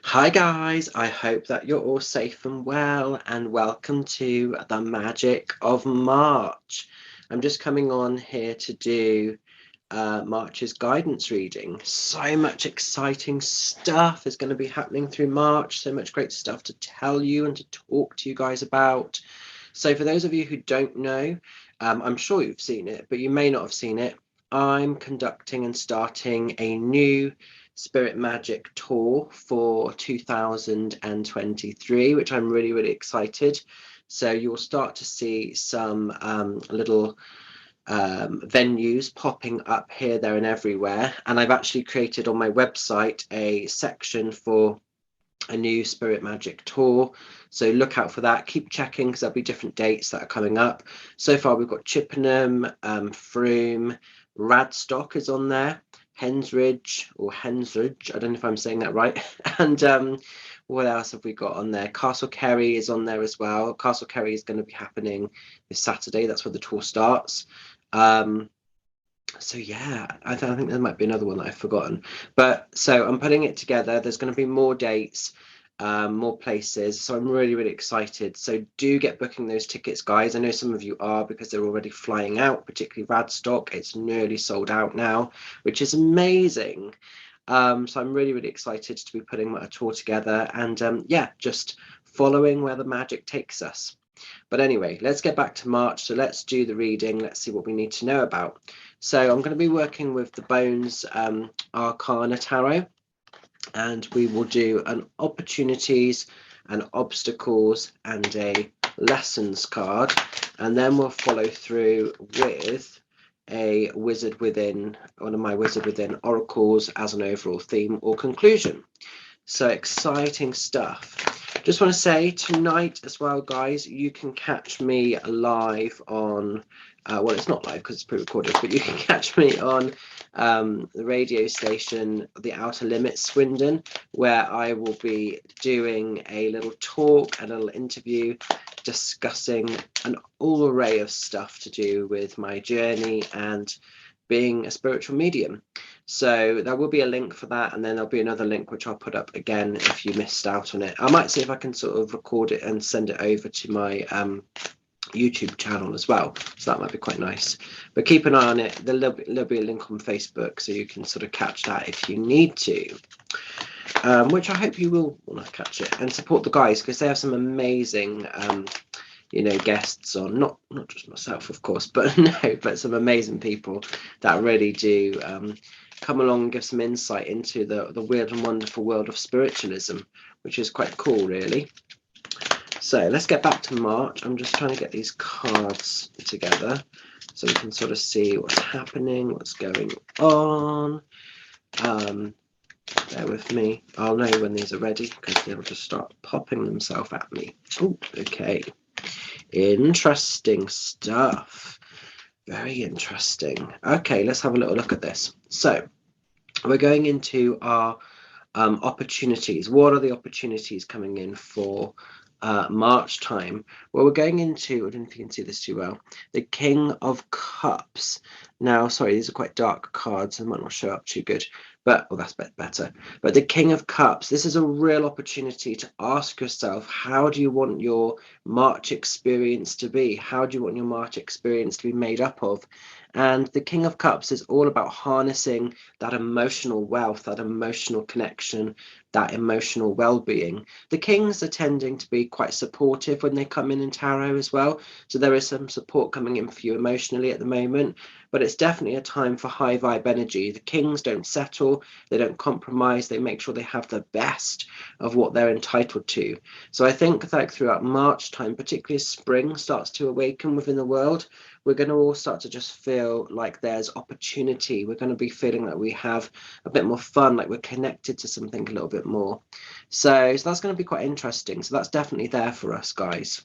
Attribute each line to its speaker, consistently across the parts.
Speaker 1: Hi guys, I hope that you're all safe and well, and welcome to the magic of March. I'm just coming on here to do March's guidance reading. So much exciting stuff is going to be happening through March, so much great stuff to tell you and to talk to you guys about. So for those of you who don't know, I'm sure you've seen it, but you may not have seen it. I'm conducting and starting a new Spirit Magic tour for 2023, which I'm really, really excited. So you'll start to see some little venues popping up here, there, and everywhere. And I've actually created on my website a section for a new Spirit Magic tour. So look out for that. Keep checking because there'll be different dates that are coming up. So far, we've got Chippenham, Frome, Radstock is on there, Hensridge or Hensridge. I don't know if I'm saying that right. And what else have we got on there? Castle Kerry is on there as well. Castle Kerry is going to be happening this Saturday. That's where the tour starts. So yeah, I think there might be another one that I've forgotten. But so I'm putting it together. There's going to be more dates, more places. So I'm really, really excited. So do get booking those tickets, guys. I know some of you are because they're already flying out, particularly Radstock. It's nearly sold out now, which is amazing. So I'm really, really excited to be putting a tour together and yeah, just following where the magic takes us. But anyway, let's get back to March. So let's do the reading. Let's see what we need to know about. So I'm going to be working with the Bones Arcana Tarot, and we will do an opportunities and obstacles and a lessons card, and then we'll follow through with a Wizard Within, one of my Wizard Within oracles as an overall theme or conclusion. So exciting stuff. Just want to say tonight as well, guys, you can catch me live on, well, it's not live because it's pre-recorded, but you can catch me on the radio station, The Outer Limits, Swindon, where I will be doing a little talk, a little interview, discussing an all array of stuff to do with my journey and being a spiritual medium. So there will be a link for that, and then there'll be another link which I'll put up again if you missed out on it. I might see if I can sort of record it and send it over to my YouTube channel as well, so that might be quite nice. But keep an eye on it. There'll be a link on Facebook, so you can sort of catch that if you need to, which I hope you will want to catch it and support the guys because they have some amazing guests on, not just myself of course, but but some amazing people that really do come along and give some insight into the weird and wonderful world of spiritualism, which is quite cool really. So let's get back to March. I'm just trying to get these cards together so we can sort of see what's happening, what's going on. Bear with me. I'll know when these are ready because they'll just start popping themselves at me. Oh, okay. Interesting stuff. Very interesting. Okay, let's have a little look at this. So we're going into our opportunities. What are the opportunities coming in for March time? Well, we're going into, I don't know if you can see this too well, the King of Cups. Now, sorry, these are quite dark cards. They might not show up too good, but well, that's better. But the King of Cups, this is a real opportunity to ask yourself, how do you want your March experience to be? How do you want your March experience to be made up of? And the King of Cups is all about harnessing that emotional wealth, that emotional connection, that emotional well-being. The Kings are tending to be quite supportive when they come in tarot as well. So there is some support coming in for you emotionally at the moment, but it's definitely a time for high vibe energy. The Kings don't settle, they don't compromise, they make sure they have the best of what they're entitled to. So I think that throughout March time, particularly as spring starts to awaken within the world, we're going to all start to just feel like there's opportunity. We're going to be feeling like we have a bit more fun, like we're connected to something a little bit more. So that's going to be quite interesting. So that's definitely there for us, guys.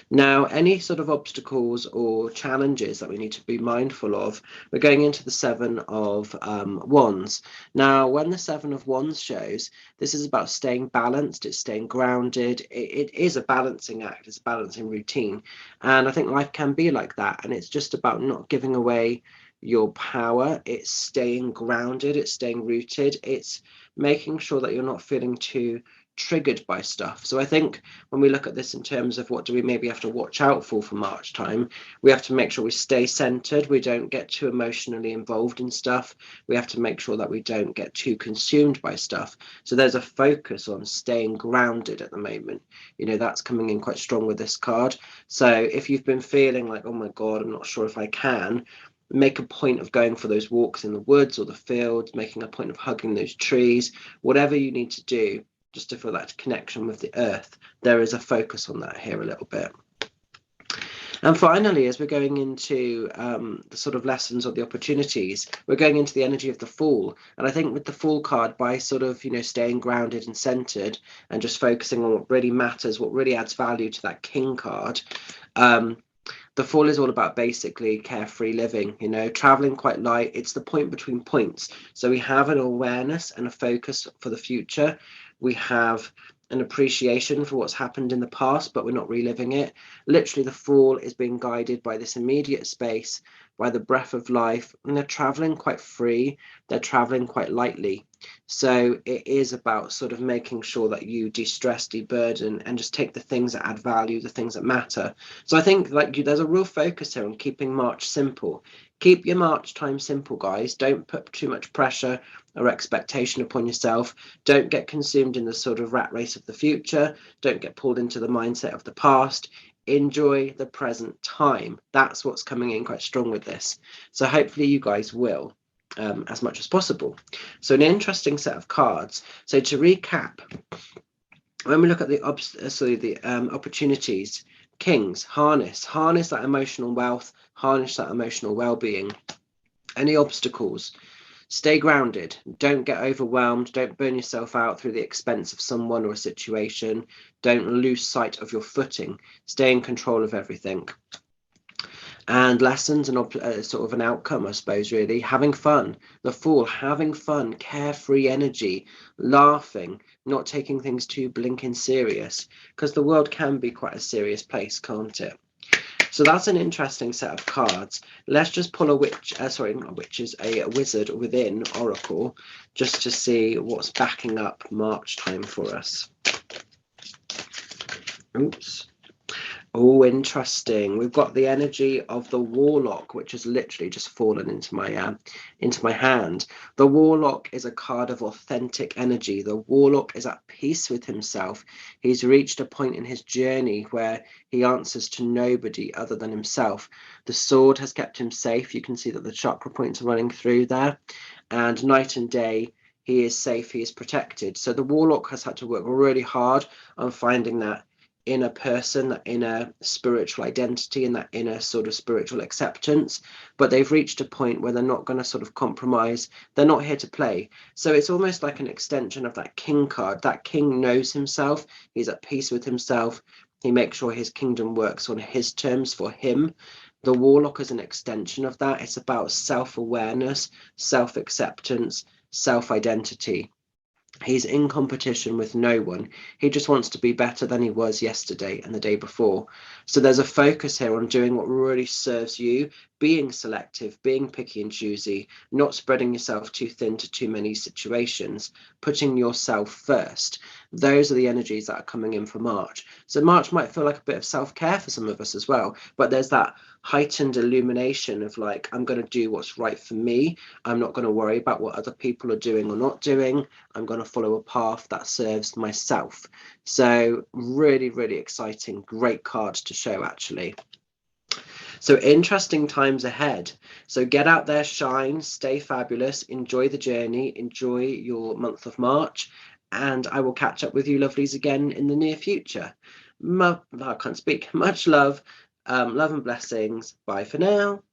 Speaker 1: Now, any sort of obstacles or challenges that we need to be mindful of, we're going into the Seven of Wands. Now, when the Seven of Wands shows, this is about staying balanced, it's staying grounded. It is a balancing act, it's a balancing routine. And I think life can be like that. And it's just about not giving away your power, it's staying grounded, it's staying rooted, it's making sure that you're not feeling too triggered by stuff. So I think when we look at this in terms of what do we maybe have to watch out for March time, we have to make sure we stay centered, we don't get too emotionally involved in stuff, we have to make sure that we don't get too consumed by stuff. So there's a focus on staying grounded at the moment. You know, that's coming in quite strong with this card. So if you've been feeling like, oh my God, I'm not sure if I can, make a point of going for those walks in the woods or the fields, making a point of hugging those trees, whatever you need to do just to feel that connection with the earth. There is a focus on that here a little bit. And finally, as we're going into the sort of lessons or the opportunities, we're going into the energy of the Fool. And I think with the Fool card, by sort of, you know, staying grounded and centered and just focusing on what really matters, what really adds value to that King card, the Fool is all about basically carefree living, you know, traveling quite light. It's the point between points. So we have an awareness and a focus for the future. We have an appreciation for what's happened in the past, but we're not reliving it. Literally, the Fool is being guided by this immediate space, by the breath of life, and they're traveling quite free. They're traveling quite lightly. So it is about sort of making sure that you de-stress, de-burden, and just take the things that add value, the things that matter. So I think there's a real focus here on keeping March simple. Keep your March time simple, guys. Don't put too much pressure or expectation upon yourself. Don't get consumed in the sort of rat race of the future. Don't get pulled into the mindset of the past. Enjoy the present time. That's what's coming in quite strong with this. So hopefully you guys will. As much as possible. So an interesting set of cards. So to recap, when we look at the opportunities, Kings, harness that emotional wealth, harness that emotional well-being. Any obstacles, stay grounded, don't get overwhelmed, don't burn yourself out through the expense of someone or a situation, don't lose sight of your footing, stay in control of everything. And lessons and sort of an outcome, I suppose, really. Having fun, the Fool, having fun, carefree energy, laughing, not taking things too blinking serious, because the world can be quite a serious place, can't it? So that's an interesting set of cards. Let's just pull a a wizard within Oracle, just to see what's backing up March time for us. Oops. Oh, interesting. We've got the energy of the Warlock, which has literally just fallen into my hand. The Warlock is a card of authentic energy. The Warlock is at peace with himself. He's reached a point in his journey where he answers to nobody other than himself. The sword has kept him safe. You can see that the chakra points are running through there. And night and day, he is safe, he is protected. So the Warlock has had to work really hard on finding that inner person, that inner spiritual identity, and that inner sort of spiritual acceptance, but they've reached a point where they're not going to sort of compromise. They're not here to play. So it's almost like an extension of that King card. That King knows himself, he's at peace with himself, he makes sure his kingdom works on his terms for him. The Warlock is an extension of that. It's about self-awareness, self-acceptance, self-identity. He's in competition with no one. He just wants to be better than he was yesterday and the day before. So there's a focus here on doing what really serves you, being selective, being picky and choosy, not spreading yourself too thin to too many situations, putting yourself first. Those are the energies that are coming in for March. So March might feel like a bit of self-care for some of us as well, but there's that heightened illumination of like, I'm going to do what's right for me. I'm not going to worry about what other people are doing or not doing. I'm going to follow a path that serves myself. So really, really exciting, great card to show actually. So interesting times ahead. So get out there, shine, stay fabulous, enjoy the journey, enjoy your month of March, and I will catch up with you lovelies again in the near future. I can't speak. Much love, love and blessings. Bye for now.